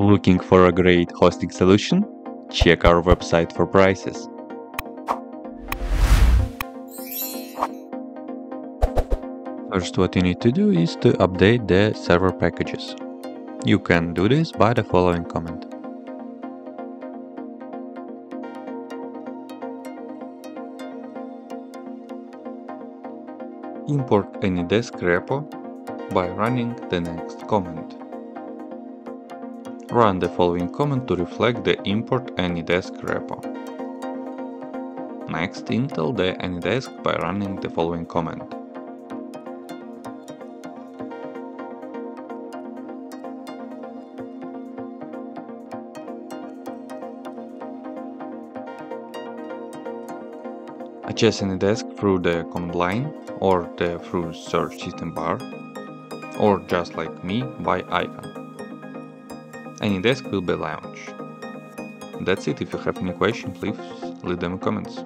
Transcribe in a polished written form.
Looking for a great hosting solution? Check our website for prices. First, what you need to do is to update the server packages. You can do this by the following command. Import AnyDesk repo by running the next command. Run the following command to reflect the import AnyDesk repo. Next, install the AnyDesk by running the following command. Access AnyDesk through the command line or through search system bar, or just like me by icon. AnyDesk will be launched. That's it. If you have any questions, please leave them in comments.